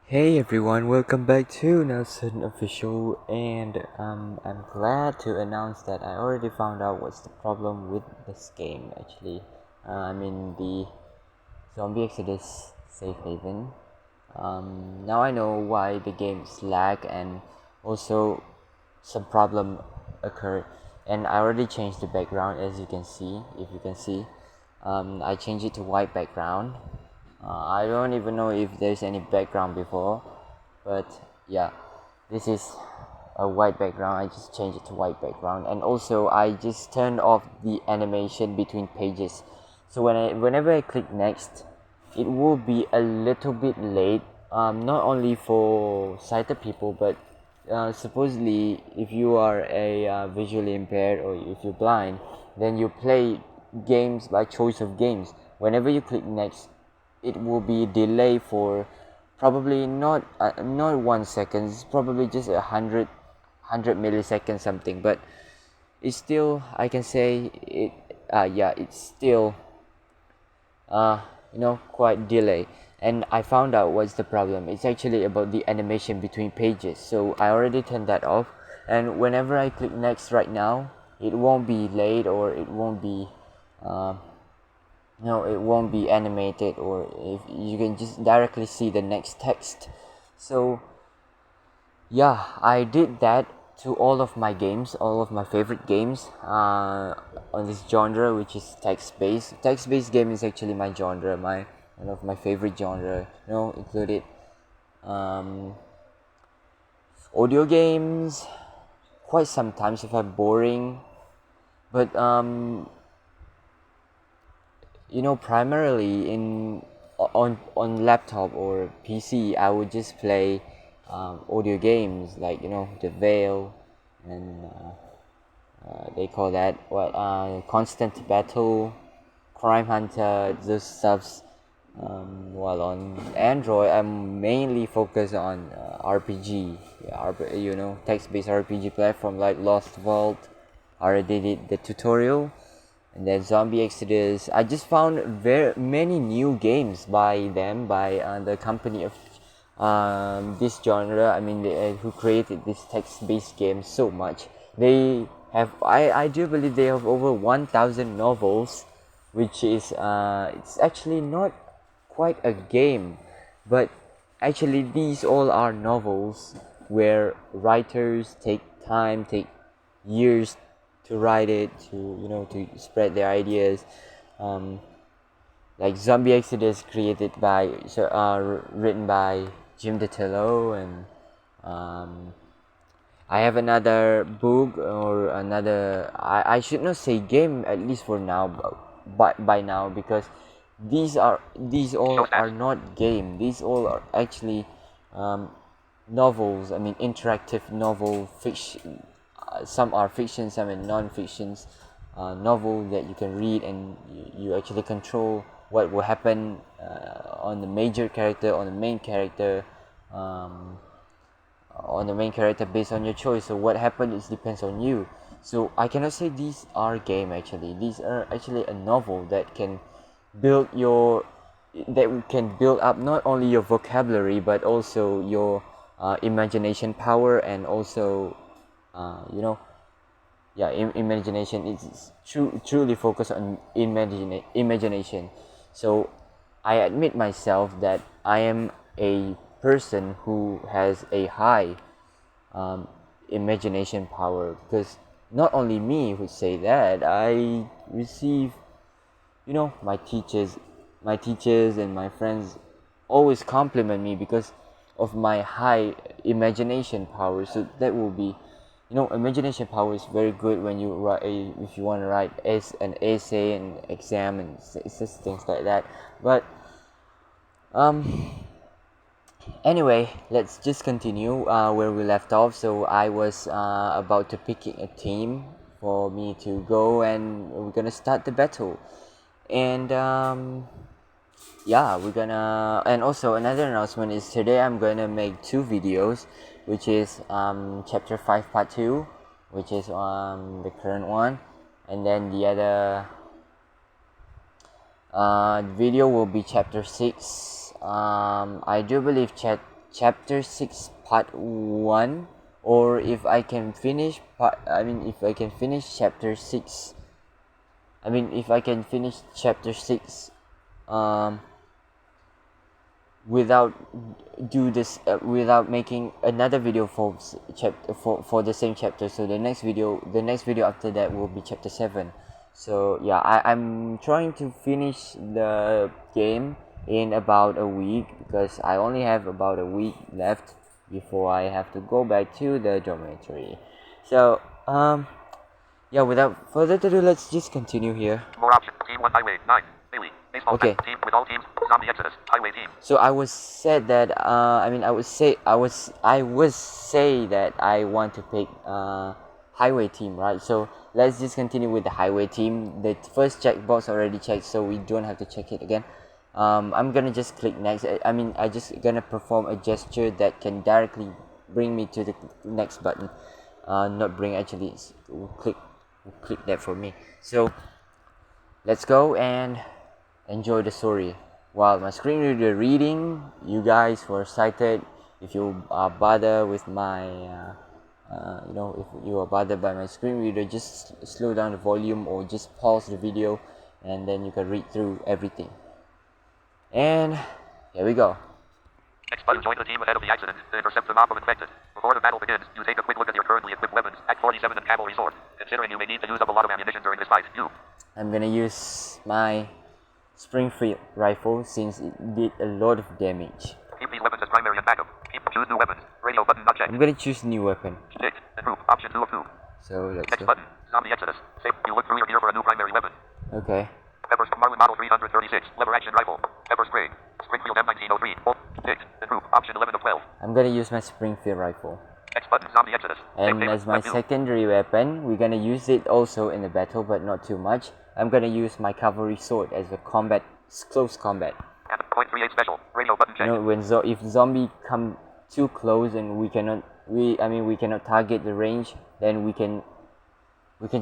Hey everyone, welcome back to Nelson Official, and I'm glad to announce that I already found out what's the problem with this game. Actually, I'm in the Zombie Exodus safe haven. Now I know why the game's lag and also some problem occurred, and I already changed the background as you can see. If you can see, I changed it to white background. I don't even know if there's any background before, but yeah, this is a white background. I just changed it to white background, and also I just turned off the animation between pages. So whenever I click next, it will be a little bit late. Not only for sighted people, but supposedly if you are a visually impaired or if you're blind, then you play games by choice of games. Whenever you click next, it will be delay for probably not 1 second. It's probably just 100 milliseconds something, but it's still, I can say it. Yeah, it's still uh quite delay. And I found out what's the problem. It's actually about the animation between pages, so I already turned that off. And whenever I click next right now, it won't be late, or it won't be uh, no, it won't be animated, or if you can just directly see the next text. So yeah, I did that to all of my games, all of my favorite games on this genre, which is text-based. Text-based game is actually my genre, my one of my favorite genre. Included um, audio games. Quite sometimes if I'm boring, but primarily on laptop or PC, I would just play audio games like The Veil, and they call that what Constant Battle, Crime Hunter, those stuffs. While on Android, I'm mainly focused on RPG, yeah, text-based RPG platform like Lost Vault. I already did the tutorial, and then Zombie Exodus. I just found very many new games by them, by the company of this genre. I mean, who created this text-based game so much. They have, I do believe they have over 1,000 novels, which is it's actually not quite a game, but actually these all are novels where writers take time, take years to write it, to to spread their ideas. um, like Zombie Exodus, created by written by Jim DeTillo. And um, I have another book, or another, I should not say game, at least for now, but by now, because these all are not game. These all are actually um, novels. I mean, interactive novel fiction. Some are fiction, some are non-fictions. Novel that you can read, and you actually control what will happen on the major character, on the main character. Um, on the main character based on your choice. So what happens depends on you. So I cannot say these are game. Actually, these are actually a novel that can build your that can build up not only your vocabulary, but also your imagination power, and also you know yeah, imagination is truly focused on imagination. So I admit myself that I am a person who has a high um, imagination power, because not only me who say that. I receive, my teachers and my friends always compliment me because of my high imagination power. So that will be, imagination power is very good when you write if you want to write an essay, and exam, and things like that. But um anyway, let's just continue where we left off. So I was about to pick a team for me to go, and we're gonna start the battle. And yeah, we're gonna. And also, another announcement is today I'm gonna make two videos, which is chapter 5 part 2, which is the current one, and then the other video will be chapter 6. I do believe chapter 6 part 1, or if I can finish if I can finish chapter 6, if I can finish chapter 6 without without making another video for for the same chapter. So the next video after that will be chapter 7. So yeah, I'm trying to finish the game in about a week, because I only have about a week left before I have to go back to the dormitory. So yeah, without further ado, let's just continue here. More options. Team 1 Highway 9. Bailey. Baseball Okay. Team with all teams. Zombie Exodus. Highway team. So I would said that I would say that I want to pick highway team, right? So let's just continue with the highway team. The first checkbox already checked, so we don't have to check it again. I'm gonna just click next. I just gonna perform a gesture that can directly bring me to the next button. Not bring, actually. Click that for me. So let's go and enjoy the story. While my screen reader reading, you guys were cited. If you are bothered with my if you are bothered by my screen reader, just slow down the volume or just pause the video, and then you can read through everything. And here we go. X button. Join the team ahead of the accident to intercept the mob of infected. Before the battle begins, you take a quick look at your currently equipped weapons. Act 47 and cavalry sword. Considering you may need to use up a lot of ammunition during this fight, I'm gonna use my Springfield rifle since it did a lot of damage. Keep these weapons as primary and backup. Choose new weapons. Radio button not checked. I'm gonna choose new weapon. Stick. Improve. Option 2 of 2. So let's X go. button. Zombie Exodus. Save. You look through your gear for a new primary weapon. Okay. Pepper Marlin Model 336. Lever action rifle. Pepper spray. Springfield M1903. Stick. Improve. Option 11 of 12. I'm gonna use my Springfield rifle. X button. Zombie Exodus. And as my secondary weapon, we're gonna use it also in the battle, but not too much. I'm gonna use my cavalry sword as a close combat. And .38 special. Radio button check. You know, if zombie come too close and we cannot target the range, then we can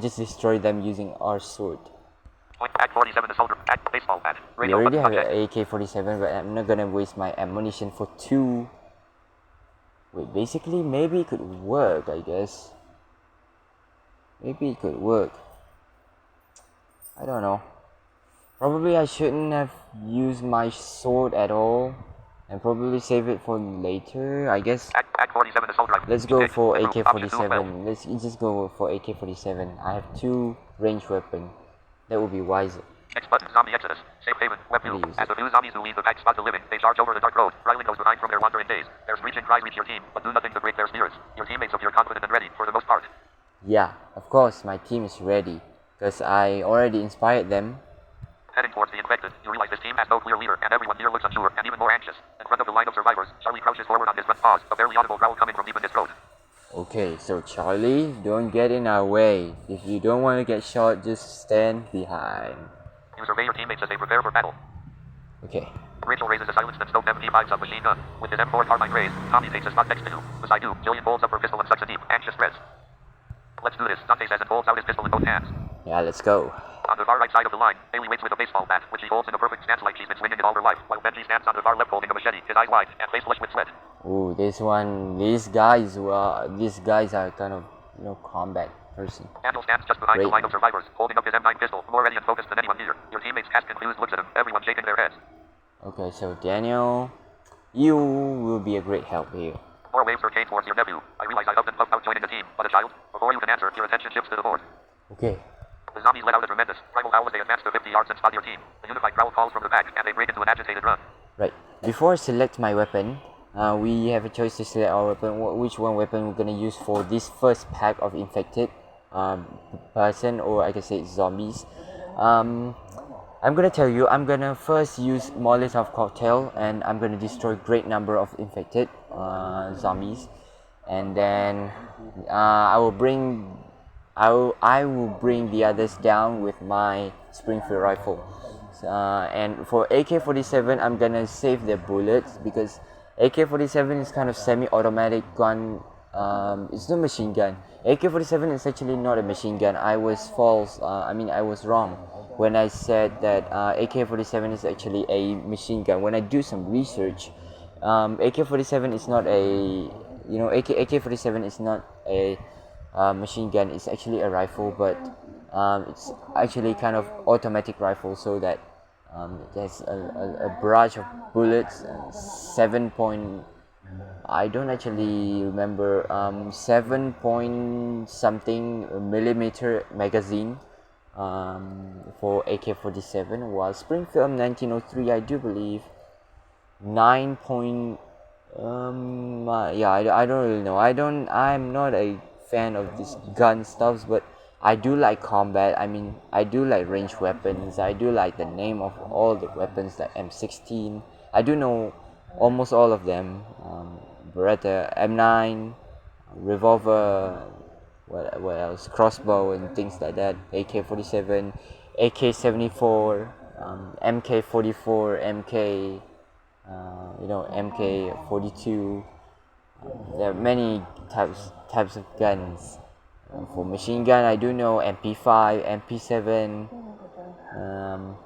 just destroy them using our sword. Act 47 assault. Act baseball bat. We Radio already have button an AK-47, but I'm not gonna waste my ammunition for two. Wait, basically, maybe it could work, I guess. Maybe it could work. I don't know. Probably I shouldn't have used my sword at all, and probably save it for later, I guess. Act 47 assault rifle. Let's go for Improve. Option 2 of 12. AK-47. Let's just go for AK-47. I have two range weapons. That would be wiser. X button. Zombie Exodus. Safe haven. Web view. Please. As the few zombies who leave the pack spot to living, they charge over the dark road. Riley goes behind from their wandering days. Their screeching cries reach your team, but do nothing to break their spirits. Your teammates appear confident and ready for the most part. Yeah, of course, my team is ready, because I already inspired them. Heading towards the infected, you realize this team has no clear leader, and everyone here looks unsure and even more anxious. In front of the line of survivors, Charlie crouches forward on his front paws, a barely audible growl coming from deep in his throat. Okay, so Charlie, don't get in our way. If you don't want to get shot, just stand behind. You survey your teammates as they prepare for battle. Okay. Rachel raises a silenced and scoped MP5 submachine gun. With his M4 carbine raised, Tommy takes a spot next to you. Beside you, Jillian folds up her pistol and sucks a deep, anxious breath. Let's do this, Dante says and holds out his pistol in both hands. Yeah, let's go. On the far right side of the line, Bailey waits with a baseball bat, which she holds in a perfect stance like she's been swinging it all her life, while Benji stands on the far left holding a machete, his eyes wide, and face flushed with sweat. Ooh, these guys are kind of, combat person. Handel stands just behind Great. the line of survivors, holding up his M9 pistol, more ready and focused than anyone here. Your teammates cast confused looks at him, everyone shaking their heads. Okay, so Daniel, you will be a great help here. More waves her cane towards your nephew. I realize I huffed and puffed out joining the team, but a child? Before you can answer, your attention shifts to the board. Okay. The zombies let out a tremendous, primal howl as they advance to 50 yards and spot your team. The unified growl calls from the back, and they break into an agitated run. Right. Before I select my weapon, we have a choice to select our weapon. Which one weapon we're gonna use for this first pack of infected person, or I can say zombies. I'm gonna tell you, I'm gonna first use Molotov cocktail, and I'm gonna destroy great number of infected zombies, and then I will bring the others down with my Springfield rifle. And for AK-47, I'm gonna save the bullets, because AK-47 is kind of semi-automatic gun. It's not machine gun. AK-47 is actually not a machine gun. I was wrong when I said that AK-47 is actually a machine gun. When I do some research, AK-47 is not a, AK-47 is not a machine gun. It's actually a rifle, but it's actually kind of automatic rifle, so that it has a barrage of bullets, 7 point. I don't actually remember, 7 point something millimeter magazine for AK-47, while Springfield 1903, I do believe 9 point. Yeah, I don't really know. I'm not a fan of this gun stuffs, but I do like combat. I mean, I do like range weapons. I do like the name of all the weapons, like M16. I do know almost all of them. Beretta, M9, revolver, what else? Crossbow and things like that. AK-47, AK-74, MK-44, MK, MK-42. There are many types of guns. For machine gun, I do know MP5, MP7. Um,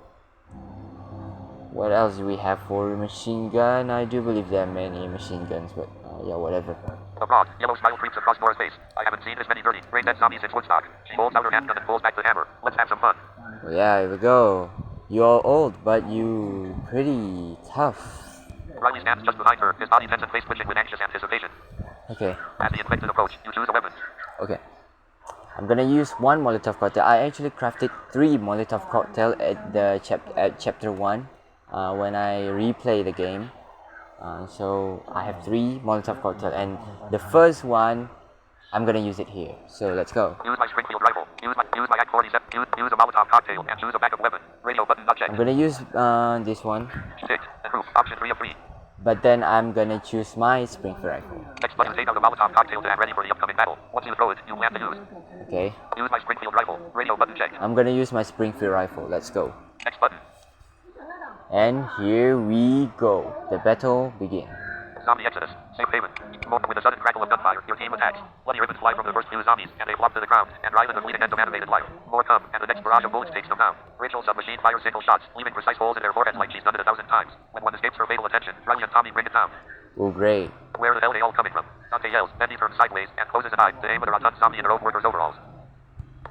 what else do we have for machine gun? I do believe there are many machine guns, but yeah, whatever. A broad, yellow smile creeps across Nora's face. I haven't seen this many dirty, brain-dead zombies since Woodstock. She holds out her handgun and pulls back the hammer. Let's have some fun. Well, yeah, here we go. You're old, but you pretty tough. Riley stands just behind her, his body tense and face twitching with anxious anticipation. Okay, As the infected approach, you choose a weapon. okay. I'm gonna use one Molotov cocktail. I actually crafted 3 Molotov cocktail at the chapter 1 when I replay the game. So I have 3 Molotov cocktail, and the first one I'm gonna use it here. So let's go. Use my Springfield rifle. Use my AK-47. Use a Molotov cocktail and choose a backup weapon. Radio button not checked. I'm gonna use this one, Ticked. Approved. Option 3 of 3. but then I'm gonna choose my Springfield rifle. Next button, take out the Molotov cocktail to have ready for the upcoming battle. Once you throw it, you plan to use. Okay, Use my Springfield rifle. Radio button checked. I'm gonna use my Springfield rifle. Let's go. Next button. And here we go. The battle begins. Zombie Exodus. Safe haven. With a sudden crackle of gunfire, your team attacks. Bloody ribbons fly from the first few zombies, and they flop to the ground, and rise in the fleeting end of animated life. More come, and the next barrage of bullets takes them down. Rachel's submachine fires single shots, leaving precise holes in their foreheads like she's done it 1,000 times. When one escapes her fatal attention, Riley and Tommy bring it down. Oh, great. Where the hell are they all coming from? Dante yells, then he turns sideways, and closes an eye to aim at a rotund zombie in her own worker's overalls.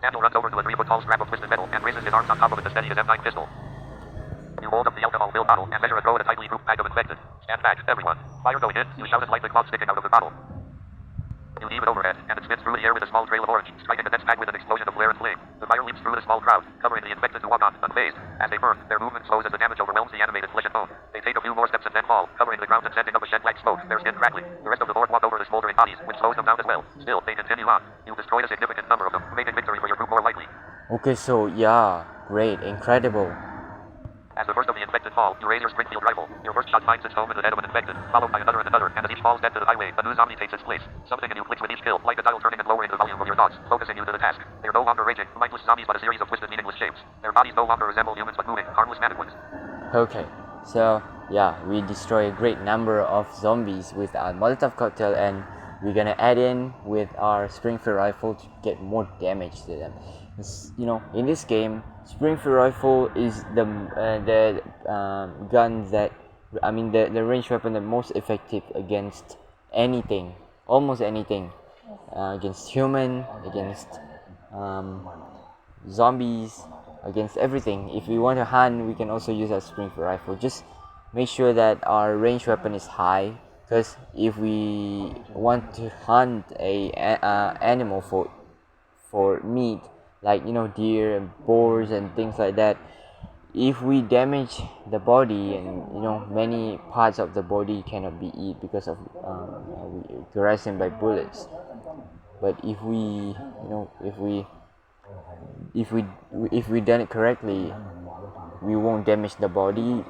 Daniel runs over to a 3-foot tall scrap of twisted metal, and raises his arms on top of it to steady his M9 pistol. You hold up the alcohol-filled bottle and measure a throw at a tightly grouped pack of infected. Stand back, everyone. Fire going in, you shout as like the cloth sticking out of the bottle. You heave it overhead, and it spins through the air with a small trail of orange, striking the next pack with an explosion of flare and flame. The fire leaps through the small crowd, covering the infected who walk on, unfazed. As they burn, their movement slows as the damage overwhelms the animated flesh and bone. They take a few more steps and then fall, covering the ground and sending up a shed black smoke, their skin crackling. The rest of the board walk over the smoldering bodies, which slows them down as well. Still, they continue on. You destroyed a significant number of them, making victory for your group more likely. Okay, so yeah, great, incredible. As the first of the infected fall, you raise your Springfield rifle. Your first shot finds its home in the head of an infected, followed by another and another, and as each falls dead to the highway, a new zombie takes its place. Something in you clicks with each kill, like a dial turning and lowering the volume of your thoughts, focusing you to the task. They are no longer raging, mindless zombies, but a series of twisted, meaningless shapes. Their bodies no longer resemble humans, but moving, harmless mannequins. Okay, so yeah, we destroy a great number of zombies with our Molotov cocktail, and we're gonna add in with our Springfield rifle to get more damage to them. In this game, Springfield rifle is the gun that, the range weapon that most effective against anything, almost anything, against human, against zombies, against everything. If we want to hunt, we can also use our Springfield rifle. Just make sure that our range weapon is high, because if we want to hunt a animal for meat, like deer and boars and things like that, if we damage the body, and many parts of the body cannot be eaten because of we harassed by bullets. But if we done it correctly, we won't damage the body.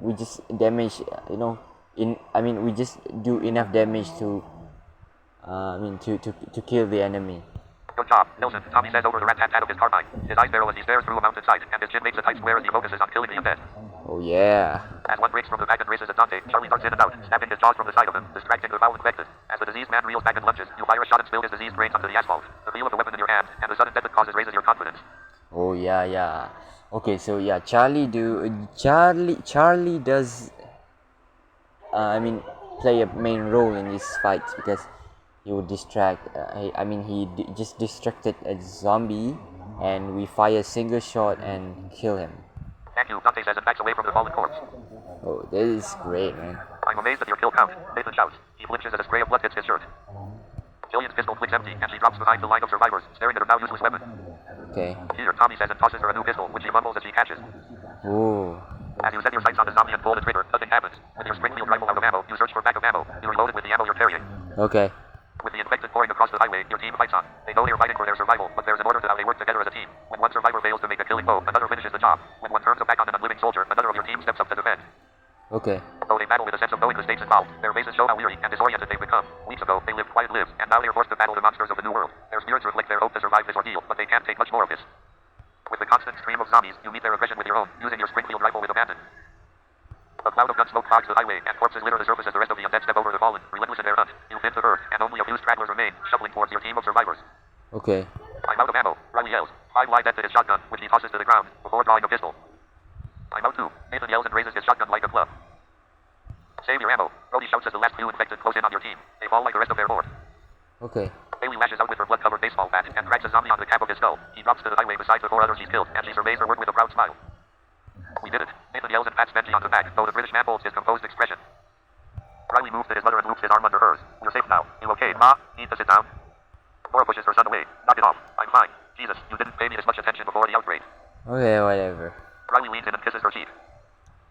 We just damage we just do enough damage to to kill the enemy. Good job, Nelson. Tommy says over the rat-tat-tat of his carbine. His eyes narrow as he stares through a mountainside, and his chin makes a tight square as he focuses on killing the undead. Oh yeah. As one breaks from the pack and races at Dante, Charlie darts in and out, snapping his jaws from the side of him, distracting the foul infected. As the diseased man reels back and lunges, you fire a shot and spill his diseased brains onto the asphalt. The feel of the weapon in your hand, and the sudden death it causes raises your confidence. Oh yeah. Okay, so yeah, Charlie does I mean, play a main role in these fights because he would distract. He just distracted a zombie, and we fire a single shot and kill him. Thank you, Dante says and backs away from the fallen corpse. Oh, this is great, man. I'm amazed at your kill count, Nathan shouts. He flinches as a spray of blood hits his shirt. Jillian's pistol clicks empty, and she drops behind the line of survivors, staring at her now useless weapon. Okay. Here, Tommy says and tosses her a new pistol, which she mumbles as she catches. Ooh. As you set your sights on the zombie and pull the trigger, nothing happens. With your spring-wheeled rifle out of ammo, you search for a bag of ammo. You reload it with the ammo you're carrying. Okay. With the infected pouring across the highway, your team fights on. They know they are fighting for their survival, but there's an order to how they work together as a team. When one survivor fails to make a killing blow, another finishes the job. When one turns a back on an unliving soldier, another of your team steps up to defend. Okay. Though they battle with a sense of knowing the stakes involved, their faces show how weary and disoriented they've become. Weeks ago, they lived quiet lives, and now they are forced to battle the monsters of the new world. Their spirits reflect their hope to survive this ordeal, but they can't take much more of this. With the constant stream of zombies, you meet their aggression with your own, using your Springfield rifle with abandon. A cloud of gun smoke clogs the highway, and corpses litter the surface as the rest of the undead step over the fallen, relentless in their hunt. You thin to earth, and only a few stragglers remain, shuffling towards your team of survivors. Okay. I'm out of ammo, Riley yells. 5 lie dead to his shotgun, which he tosses to the ground, before drawing a pistol. I'm out too, Nathan yells and raises his shotgun like a club. Save your ammo, Brody shouts as the last few infected close in on your team. They fall like the rest of their horde. Okay. Bailey lashes out with her blood-covered baseball bat and cracks a zombie on the cap of his skull. He drops to the highway beside the 4 others he's killed, and she surveys her work with a proud smile. We did it, Nathan yells and pats Benji on the back, though the British man holds his composed expression. Riley moves to his mother and loops his arm under hers. We're safe now. You okay, Ma? Need to sit down? Laura pushes her son away. Knock it off. I'm fine. Jesus, you didn't pay me this much attention before the outbreak. Okay, whatever. Riley leans in and kisses her cheek.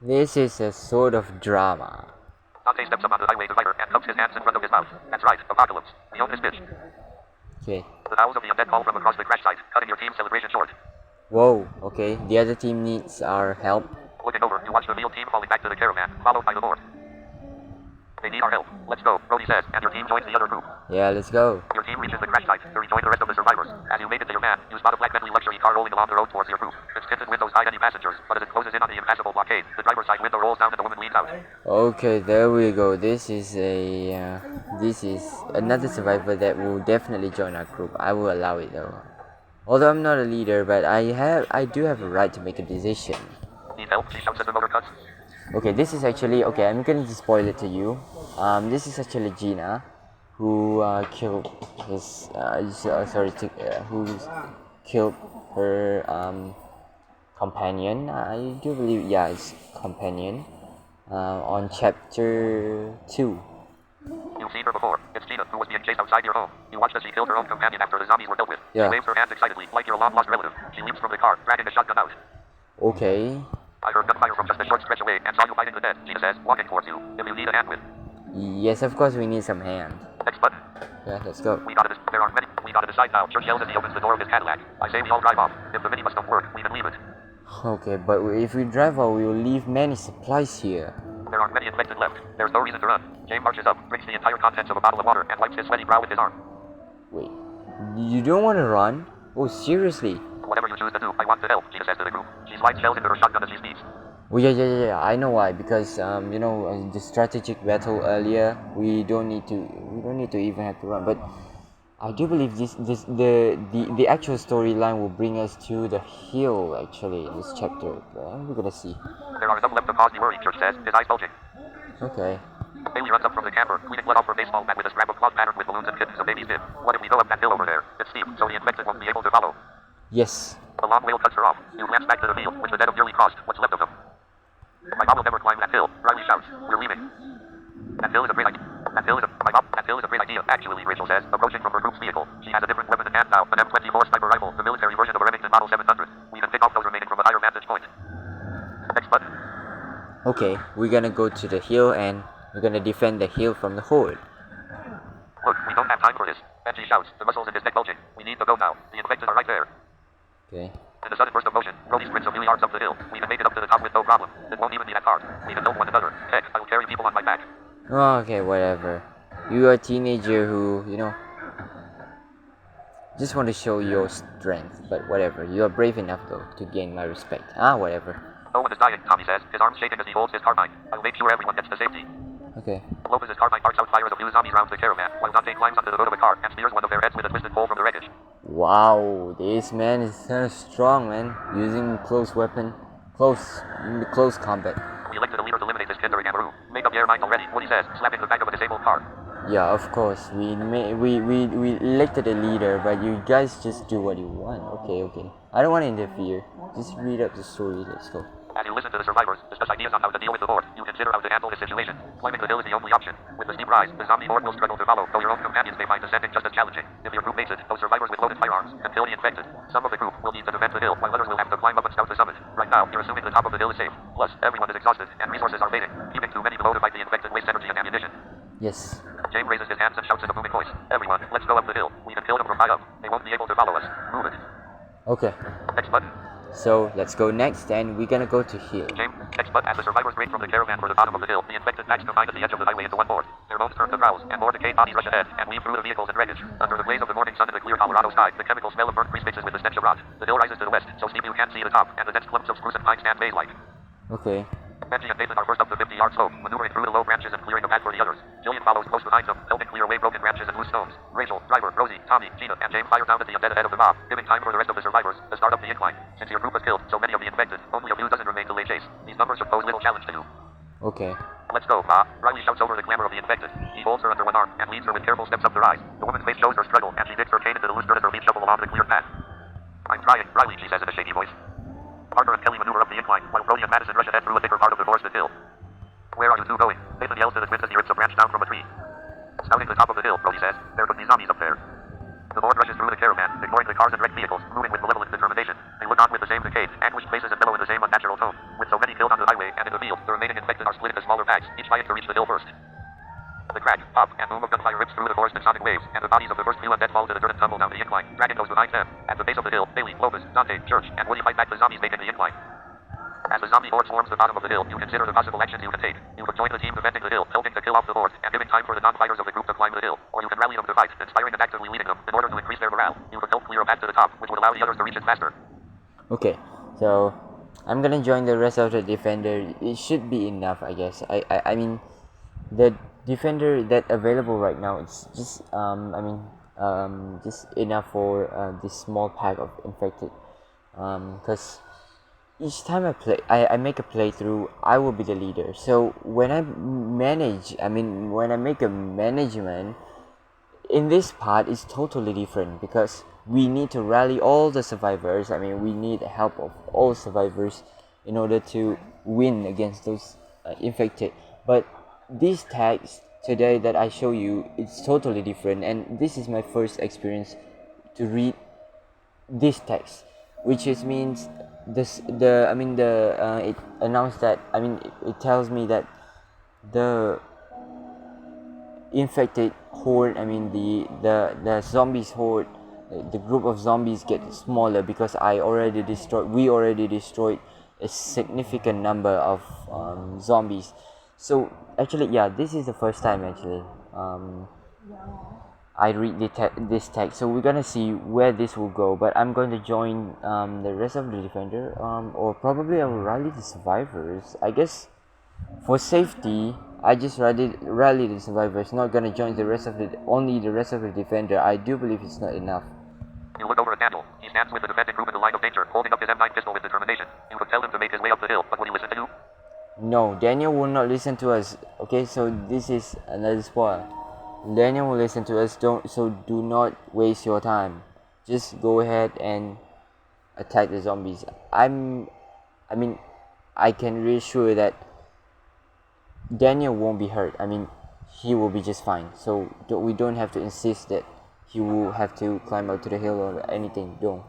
This is a sort of drama. Dante steps up on the highway divider and cups his hands in front of his mouth. That's right, apocalypse. We own this bitch. Okay. The howls of the undead call from across the crash site, cutting your team's celebration short. Whoa, okay. The other team needs our help. Looking over, you watch the field team falling back to the caravan, followed by the horde. They need our help. Let's go, Brody says, and your team joins the other group. Yeah, let's go. Your team reaches the crash site to rejoin the rest of the survivors. As you make it to your van, you spot a black Bentley luxury car rolling along the road towards your group. Its tinted windows hide any passengers, but as it closes in on the impassable blockade, the driver's side window rolls down and the woman leans out. Okay, there we go. This is another survivor that will definitely join our group. I will allow it though. Although I'm not a leader, but I do have a right to make a decision. Need help? She shouts as the motor cuts. Okay, this is actually okay. I'm going to spoil it to you. This is actually Gina, who killed his who killed her companion. I do believe, yeah, it's companion. On chapter 2. You've seen her before. It's Gina, who was being chased outside your home. You watched as she killed her own companion after the zombies were dealt with. Yeah. She waves her hands excitedly, like your long-lost relative. She leaps from the car, dragging a shotgun out. Okay. I heard gunfire from just a short stretch away and saw you fighting the dead, Gina says, walking towards you. If you need a hand with. Yes, of course we need some hand. Next button. Yeah, let's go. We gotta decide now. Church yells as he opens the door of his Cadillac. I say we all drive off. If the minibus don't work, we can leave it. Okay, but if we drive out, we will leave many supplies here. There aren't many infected left. There's no reason to run. James marches up, drinks the entire contents of a bottle of water, and wipes his sweaty brow with his arm. Wait, you don't want to run? Oh, seriously? Whatever you choose to do, I want to help, Gina says to the group. She slides shells into her shotgun as she speaks. Oh yeah. I know why. Because the strategic battle earlier, we don't need to even have to run. But I do believe the actual storyline will bring us to the hill. Actually, in this chapter, we're gonna see. There are enough left to cause you worry, Church says, his eyes bulging. Okay. Bailey runs up from the camper, cleaning blood off her baseball bat with a scrap of cloth patterned with balloons and kittens of baby's bib. What if we go up that hill over there? It's steep, so the infected won't be able to follow. Yes. The long wail cuts her off. You glance back to the field, which the dead have nearly crossed. What's left of them? My mom will never climb that hill. Riley shouts. We're leaving. That hill is a great idea. That hill is a great idea, actually, Rachel says, approaching from her group's vehicle. She has a different weapon in hand now, an M24 sniper rifle, the military version of a Remington Model 700. We can pick off those remaining from a higher vantage point. Next button. Okay, we're gonna go to the hill and we're gonna defend the hill from the horde. Look, we don't have time for this. Benji shouts, the muscles in his neck bulging. We need to go now. The infected are right there. Okay. In a sudden burst of motion, Brody sprints a few yards up the hill. We can make it up to the top with no problem. It won't even be that hard. We can help one another. Heck, I will carry people on my back. Okay, whatever. You're a teenager who, just want to show your strength, but whatever. You are brave enough though to gain my respect. Whatever. No one is dying, Tommy says, his arms shaking as he holds his carbine. I'll make sure everyone gets to safety. Okay. Lopez's carbine arcs out fire as a few zombies round the caravan, while Dante climbs onto the hood of a car and spears one of their heads with a twisted pole from the wreckage. Wow, this man is kind of strong, man. Using close combat. We elected a leader to eliminate this kindering Amaru. Make up your mind already, would says, slapping the back of a disabled car. Yeah, of course. We elected a leader, but you guys just do what you want. Okay, okay. I don't want to interfere. Just read up the story. Let's go. As you listen to the survivors discuss ideas on how to deal with the horde, you consider how to handle the situation. Climbing the hill is the only option. With the steep rise, the zombie horde will struggle to follow, though your own companions may find descending just as challenging. If your group makes it, those survivors with loaded firearms can kill the infected. Some of the group will need to defend the hill, while others will have to climb up and scout the summit. Right now, you're assuming the top of the hill is safe. Plus, everyone is exhausted, and resources are fading. Keeping too many below to fight the infected wastes energy and ammunition. Yes. James raises his hands and shouts in a booming voice. Everyone, let's go up the hill. We can kill them from high up. They won't be able to follow us. Move it. Okay. X button. So let's go next, and we're gonna go to here. James, X button. As the survivors break from the caravan for the bottom of the hill, the infected packs combine at the edge of the highway into one horde. Their bones turn to growls, and more decayed bodies rush ahead and weave through the vehicles and wreckage. Under the blaze of the morning sun in the clear Colorado sky, the chemical smell of burnt grease mixes with the stench of rot. The hill rises to the west, so steep you can't see the top, and the dense clumps of spruce and pine stand maze-like. Okay. Benji and Nathan are first up the 50-yard slope, maneuvering through the low branches and clearing the path for the others. Jillian follows close behind them, helping clear away broken branches and loose stones. Rachel, Driver, Rosie, Tommy, Gina, and James fire down at the undead ahead of the mob, giving time for the rest of the survivors to start up the incline. Since your group has killed so many of the infected, only a few dozen remain to lay chase. These numbers should pose little challenge to you. Okay. Let's go, Ma. Riley shouts over the clamor of the infected. He holds her under one arm and leads her with careful steps up the rise. The woman's face shows her struggle, and she digs her cane into the loose dirt as her feet shuffle along the cleared path. I'm trying, Riley, she says in a shaky voice. Harper and Kelly maneuver up the incline, while Brody and Madison rush ahead through a thicker part of the forested hill. Where are you two going? Nathan yells to the twins as he rips a branch down from a tree. Scouting the top of the hill, Brody says. There could be zombies up there. The horde rushes through the caravan, ignoring the cars and wrecked vehicles, moving with malevolent determination. They look on with the same decayed, anguished faces and bellow in the same unnatural tone. With so many killed on the highway and in the field, the remaining infected are split into smaller packs, each fighting to reach the hill first. The crack, pop, and boom of gunfire rips through the forest in sonic waves, and the bodies of the first few undead fall to the dirt and tumble down the incline, dragging those behind them. At the base of the hill, Bailey, Lopez, Dante, Church, and Woody fight back the zombies making the incline. As the zombie horde swarms the bottom of the hill, you consider the possible actions you can take. You could join the team defending the hill, helping to kill off the horde, and giving time for the non-fighters of the group to climb the hill. Or you can rally them to fight, inspiring and actively leading them, in order to increase their morale. You could help clear a path to the top, which would allow the others to reach it faster. Okay. So I'm gonna join the rest of the defender. It should be enough, I guess. I mean, the defender that available right now, it's just just enough for this small pack of infected. Because each time I make a playthrough, I will be the leader. So when I when I make a management, in this part is totally different because we need to rally all the survivors. I mean, we need help of all survivors in order to win against those infected. But these tags today that I show you, it's totally different, and this is my first experience to read this text, which is means it announced that it tells me that the infected horde, the zombies horde, the group of zombies get smaller because we already destroyed a significant number of zombies. So actually, yeah, this is the first time actually I read this text, so we're gonna see where this will go. But I'm going to join the rest of the defender, or probably I will rally the survivors. I guess for safety, I just rally the survivors. Not gonna join the rest of the defender. I do believe it's not enough. You look over at Daniel. He stands with the defending group in the line of danger, holding up his M9 pistol with determination. You could tell him to make his way up the hill, but would he listen to you? No, Daniel will not listen to us. Okay, so this is another spoiler. Daniel will listen to us. Do not waste your time. Just go ahead and attack the zombies. I can reassure that Daniel won't be hurt. He will be just fine. So we don't have to insist that he will have to climb up to the hill or anything. No.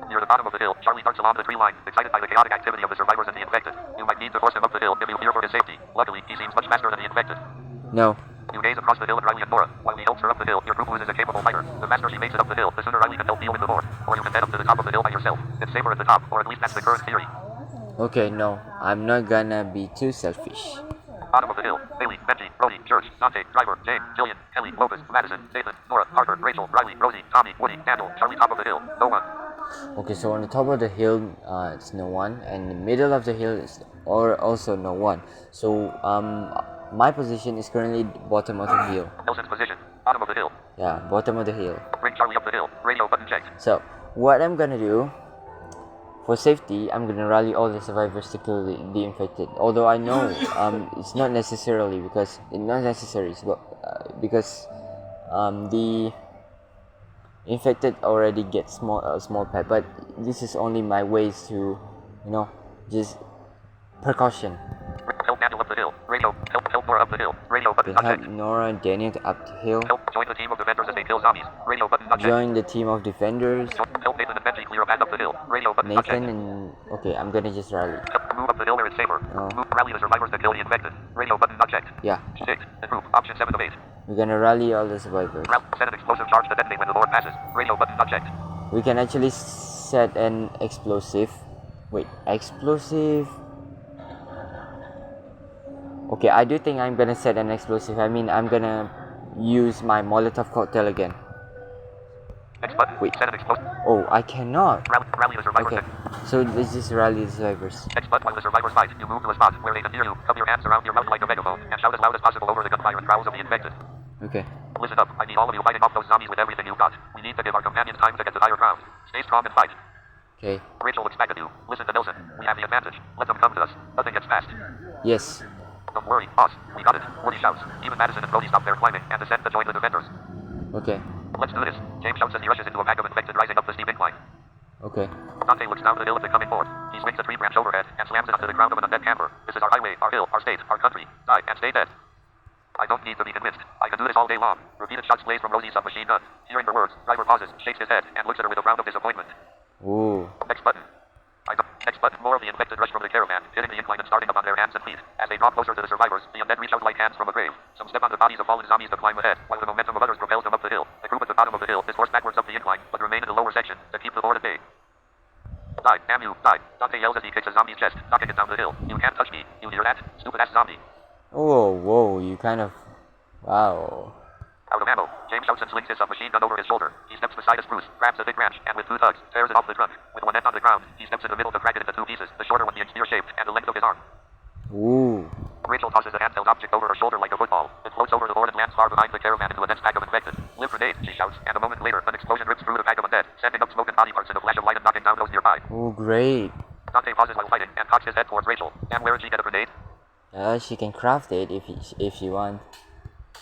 Near the bottom of the hill, Charlie darts along the tree line, excited by the chaotic activity of the survivors and the infected. You might need to force him up the hill if you fear for his safety. Luckily, he seems much faster than the infected. No. You gaze across the hill at Riley and Nora. While he helps her up the hill, your group loses a capable fighter. The faster she makes it up the hill, the sooner Riley can help deal with the horde. Or you can head up to the top of the hill by yourself. It's safer at the top, or at least that's the current theory. Okay, no. I'm not gonna be too selfish. Bottom of the hill, Bailey, Benji, Brody, Church, Dante, Driver, James, Jillian, Kelly, Lopez, Madison, Nathan, Nora, Harper, Rachel, Riley, Rosie, Tommy, Woody, Daniel, Charlie, top of the hill, no one. Okay, so on the top of the hill, it's no one, and in the middle of the hill is also no one. So my position is currently bottom of the hill. Nelson's position, bottom of the hill. Yeah, bottom of the hill. Bring Charlie up the hill. Radio button checked. So what I'm gonna do, for safety, I'm gonna rally all the survivors to kill the infected. Although I know it's not necessarily because because the infected already get small pet. But this is only my ways to, just precaution. Help Daniel up the hill. Radio. Help Nora up the hill. Radio button To not help checked. Nora and Daniel up the hill. Help join the team of defenders as they kill zombies. Radio button not checked. Join the team of defenders. Help Nathan and Benji clear a path up the hill. Radio button not checked. Nathan and okay, I'm gonna just rally. Help move up the hill where it's safer. Oh. Move rally the survivors to kill the infected. Radio button not checked. Yeah, 6. Improve. Option 7 of 8. we're gonna rally all the survivors. Set an explosive charge to detonate when the Lord passes. Radio button not checked. We can actually set an explosive. Wait, explosive. Okay, I do think I'm gonna set an explosive. I mean, I'm gonna use my Molotov cocktail again. X button. Wait. Set an explosive. Oh, I cannot. Rally the survivors. Okay, so let's just rally the survivors. X button while the survivors fight. You move to a spot where they can hear you. Cup your hands around your mouth like a megaphone and shout as loud as possible over the gunfire and growls of the infected. Okay. Listen up. I need all of you fighting off those zombies with everything you've got. We need to give our companions time to get to higher ground. Stay strong and fight. Okay. Rachel looks back at you. Listen to Nelson. We have the advantage. Let them come to us. Nothing gets past. Yes. Don't worry, boss. We got it. Woody shouts. Even Madison and Brody stop their climbing and descend to join the defenders. Okay. Let's do this. James shouts as he rushes into a pack of infected rising up the steep incline. Okay. Dante looks down the hill at the coming force. He swings a tree branch overhead and slams it onto the ground of an undead camper. This is our highway, our hill, our state, our country. Die and stay dead. I don't need to be convinced. I can do this all day long. Repeated shots blaze from Rosie's submachine gun. Hearing her words, driver pauses, shakes his head, and looks at her with a frown of disappointment. Ooh. Next button. Next button. More of the infected rush from the caravan, hitting the incline and starting up on their hands and feet. As they draw closer to the survivors, the undead reach out like hands from a grave. Some step on the bodies of fallen zombies to climb ahead, while the momentum of others propels them up the hill. The group at the bottom of the hill is forced backwards up the incline, but remain in the lower section to keep the horde at bay. Die, damn you, die. Dante yells as he kicks a zombie's chest, knocking it down the hill. You can't touch me. You hear that? Stupid ass zombie. Whoa, you kind of... Wow. Out of ammo, James shouts and slings his submachine gun over his shoulder. He steps beside a spruce, grabs a big branch, and with two tugs, tears it off the trunk. With one end on the ground, he steps in the middle to crack it into two pieces, the shorter one being spear-shaped, and the length of his arm. Ooh. Rachel tosses a handheld object over her shoulder like a football. It floats over the horde and lands far behind the caravan into a dense pack of infected. Live grenade, she shouts, and a moment later, an explosion rips through the pack of undead, sending up smoke and body parts in a flash of light and knocking down those nearby. Oh, great. Dante pauses while fighting and cocks his head towards Rachel. And where did she get a grenade? She can craft it if she wants.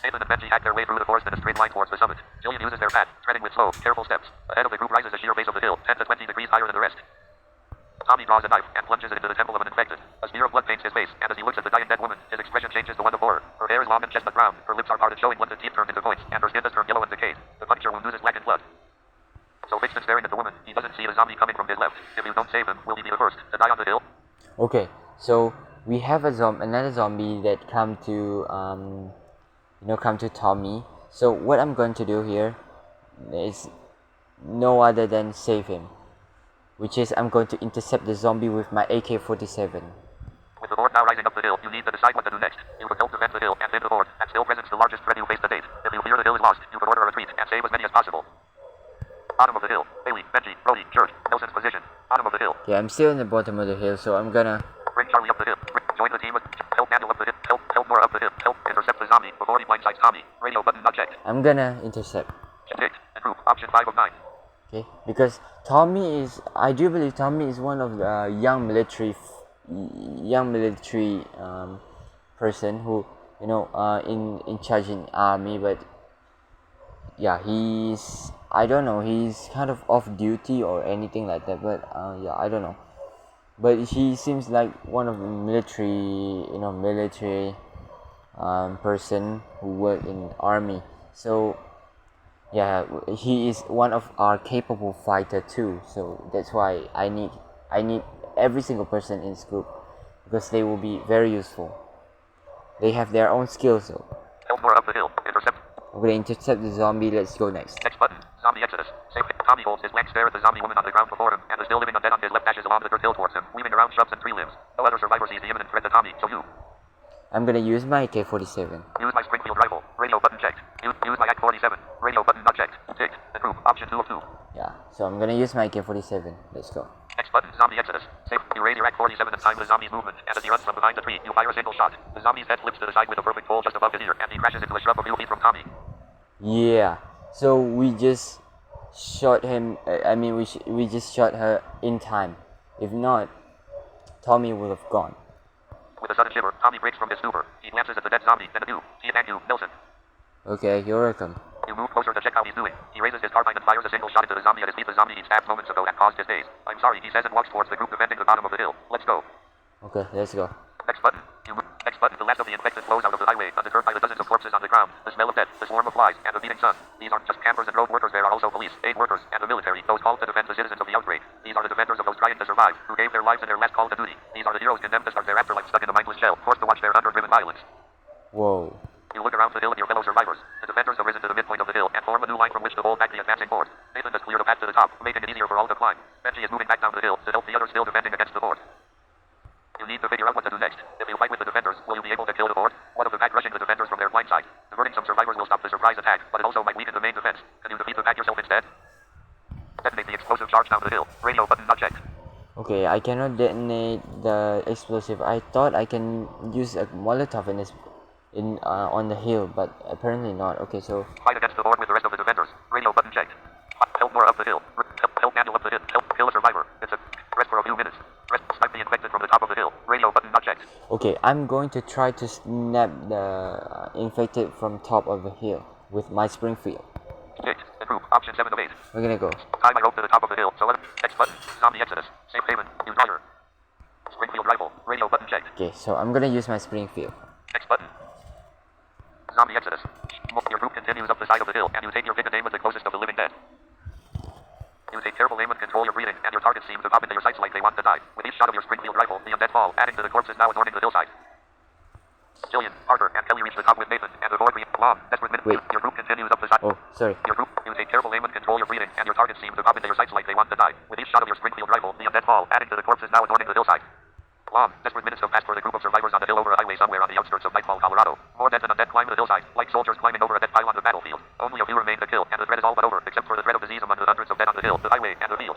Nathan and Benji hack their way through the forest in a straight line towards the summit. Jillian uses their path, treading with slow, careful steps. Ahead of the group rises a sheer base of the hill, 10 to 20 degrees higher than the rest. Tommy draws a knife and plunges it into the temple of an infected. A smear of blood paints his face, and as he looks at the dying dead woman, his expression changes to one of horror. Her hair is long and chestnut brown, her lips are parted showing blunted teeth turned into points, and her skin has turned yellow and decayed. The puncture wound oozes blackened blood. So Vixen staring at the woman, he doesn't see a zombie coming from his left. If you don't save him, will he be the first to die on the hill? Okay, so we have another zombie that come to Tommy. So what I'm going to do here is no other than save him, which is I'm going to intercept the zombie with my AK-47. With the horde now rising up the hill, you need to decide what to do next. You could help defend the hill and save the horde, and still presents the largest threat you face to date. If you fear the hill is lost, you could order a retreat and save as many as possible. Bottom of the hill. Bailey, Benji, Brody, Church, Nelson's position. Bottom of the hill. Yeah, I'm still in the bottom of the hill, so I'm gonna... Bring Charlie up the hill. Join the team with... Help Daniel up the hill. Help Nora up the hill. Help intercept the zombie before he blindsides Tommy. Radio button not checked. I'm gonna intercept. Ticked. Improve. Option 5 of 9. Okay, because I do believe Tommy is one of the young military person who, in charge in army, but yeah, I don't know, he's kind of off duty or anything like that, but yeah, I don't know, but he seems like one of the military person who work in army, so yeah, he is one of our capable fighter too, so that's why I need every single person in this group, because they will be very useful. They have their own skills, so Help Nora up the hill. Intercept. I'm gonna intercept the zombie. Let's go next. Next button. Zombie exodus. Save. Tommy holds his blank stare at the zombie woman on the ground before him, and the still living undead on his left dashes along the dirt hill towards him, weaving around shrubs and tree limbs. No other survivor sees the imminent threat to Tommy, so you. I'm gonna use my AK-47. Use my Springfield rifle. Radio button checked. Use my AK-47. Radio button not checked. Ticked. Improve. Option 2 of 2. Yeah, so I'm gonna use my AK-47. Let's go. Next button. Zombie exodus. Save. You raise your AK-47 and time the zombie's movement, and as he runs from behind the tree, you fire a single shot. The zombie's head flips to the side with a perfect hole just above his ear, and he crashes into a shrub a few feet from Tommy. Yeah, so we just shot him. We just shot her in time. If not, Tommy would have gone. With a sudden shiver, Tommy breaks from his stupor. He glances at the dead zombie, then at you. Thank you, Nelson. Okay, you're welcome. You move closer to check how he's doing. He raises his carbine and fires a single shot into the zombie at his feet. The zombie he stabbed moments ago and caused his daze. I'm sorry, he says and walks towards the group defending the bottom of the hill. Let's go. Okay, let's go. Next button. You move. Next button. The last of the infected flows out of the highway, undeterred by the dozens of corpses on the ground, the smell of death, the swarm of flies, and the beating sun. These aren't just campers and road workers. There are also police, aid workers, and the military, those called to defend the citizens of the outbreak. These are the defenders of those trying to survive, who gave their lives in their last call to duty. These are the heroes condemned to start their afterlife stuck in a mindless shell, forced to watch their under-driven violence. Whoa. You look around the hill at your fellow survivors. The defenders have risen to the midpoint of the hill and form a new line from which to hold back the advancing force. Nathan has cleared a path to the top, making it easier for all to climb. Benji is moving back down the hill to help the others still defending against the fort. You need to figure out what to do next. If you fight with the defenders, will you be able to kill the fort? One of the pack rushing the defenders from their blind side. Diverting some survivors will stop the surprise attack, but it also might weaken the main defense. Can you defeat the pack yourself instead? Detonate the explosive charge down the hill. Radio button not checked. Okay, I cannot detonate the explosive. I thought I can use a Molotov on the hill, but apparently not. Okay, so Fight against the fort with the rest of the defenders. Radio button checked. Help more up the hill. Help handle up the hill. Help kill a survivor. It's a rest for a few minutes. Rest snipe the infected from the top of the hill. Radio button not checked. okay, I'm going to try to snap the infected from top of the hill with my Springfield. Ticked. Improve. Option 7 of 8. We're gonna go. Tie my rope to the top of the hill. So next button. Zombie exodus. Safe haven. Use fire. Springfield rifle. Radio button checked. Okay, so I'm gonna use my Springfield. Next button. Zombie exodus. Your group continues up the side of the hill, and you take your pick and aim at the closest of the living dead. You take careful aim and control your breathing, and your targets seem to pop into your sights like they want to die. With each shot of your Springfield rifle, the undead fall, adding to the corpses now adorning the hillside. Jillian, Harper, and Kelly reach the top with Nathan, and before long, desperate minutes, Wait. your group continues up the side. Oh, sorry. Your group, you take careful aim and control your breathing, and your targets seem to pop into your sights like they want to die. With each shot of your Springfield rifle, the undead fall, adding to the corpses now adorning the hillside. Long, desperate minutes have passed for the group of survivors on the hill over a highway somewhere on the outskirts of Nightfall, Colorado. More dead than undead climb the hillside, like soldiers climbing over a dead pile on the battlefield. Only a few remain to kill, and the threat is all but over, except for the threat of disease among the hundreds of dead on the hill, the highway, and the field.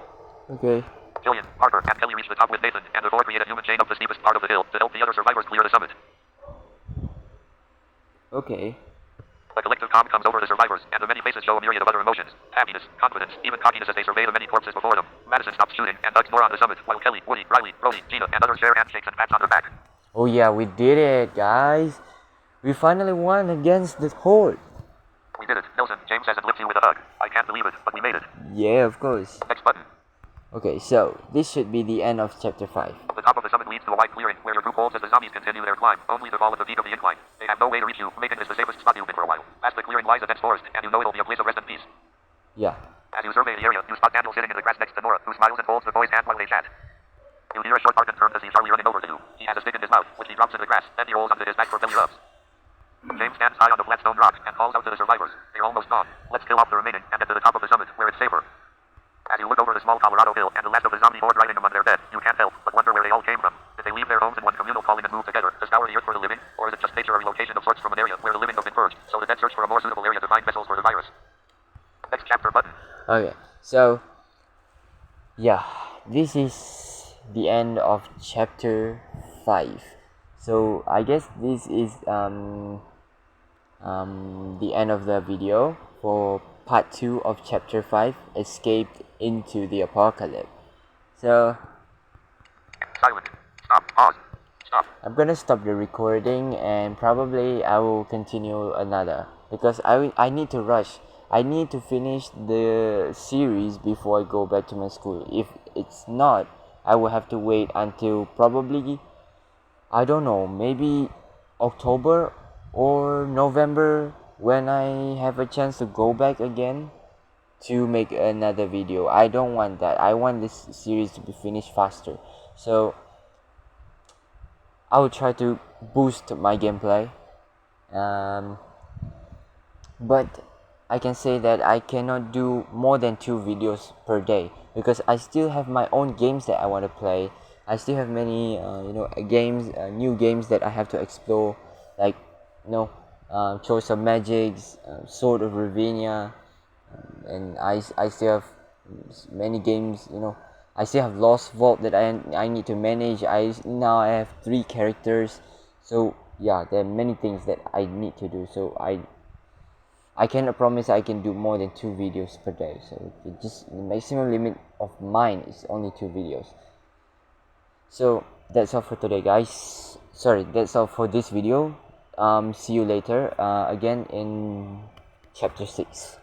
Okay. Jillian, Harper, and Kelly reach the top with Nathan, and before create a human chain up the steepest part of the hill to help the other survivors clear the summit. Okay. The collective calm comes over the survivors, and the many faces show a myriad of other emotions. Happiness, confidence, even cockiness as they survey the many corpses before them. Madison stops shooting and hugs more on the summit, while Kelly, Woody, Riley, Brody, Gina, and others share handshakes and pats on their back. Oh yeah, we did it, guys. We finally won against the horde. We did it. Nelson, James hasn't lifted you with a hug. I can't believe it, but we made it. Yeah, of course. Next button. Okay, so this should be the end of chapter 5. The top of the summit leads to a wide clearing, where your group holds as the zombies continue their climb, only to fall at the peak of the incline. They have no way to reach you, making this the safest spot you've been for a while. Past the clearing lies a dense forest, and you know it'll be a place of rest and peace. Yeah. As you survey the area, you spot Daniel sitting in the grass next to Nora, who smiles and holds the boy's hand while they chat. You hear a short bark and turn to see Charlie running over to you. He has a stick in his mouth, which he drops in the grass, then he rolls onto his back for belly rubs. James stands high on the flat stone rock and calls out to the survivors. They're almost gone. Let's kill off the remaining and get to the top of the summit, where it's safer. As you look over the small Colorado hill and the last of the zombie horde riding among their dead, you can't help but wonder where they all came from. Did they leave their homes in one communal calling and move together to scour the earth for the living? Or is it just nature or relocation of sorts from an area where the living have been purged, so the dead search for a more suitable area to find vessels for the virus? Next chapter button. Okay, so yeah, this is the end of chapter 5. So I guess this is the end of the video for part 2 of chapter 5, Escaped into the Apocalypse. So Silent. Stop. Pause. Stop. I'm gonna stop the recording and probably I will continue another because I need to rush. I need to finish the series before I go back to my school. If it's not, I will have to wait until probably, I don't know, maybe October or November when I have a chance to go back again to make another video. I don't want that. I want this series to be finished faster. So I will try to boost my gameplay. But I can say that I cannot do more than 2 videos per day because I still have my own games that I want to play. I still have many games, new games that I have to explore, like Choice of Magics, Sword of Ravinia, and I still have many games. I still have Lost Vault that I need to manage. I have 3 characters, so yeah, there are many things that I need to do. So I cannot promise I can do more than 2 videos per day. So the maximum limit of mine is only 2 videos. So that's all for today, guys. Sorry, that's all for this video. See you later again in chapter 6.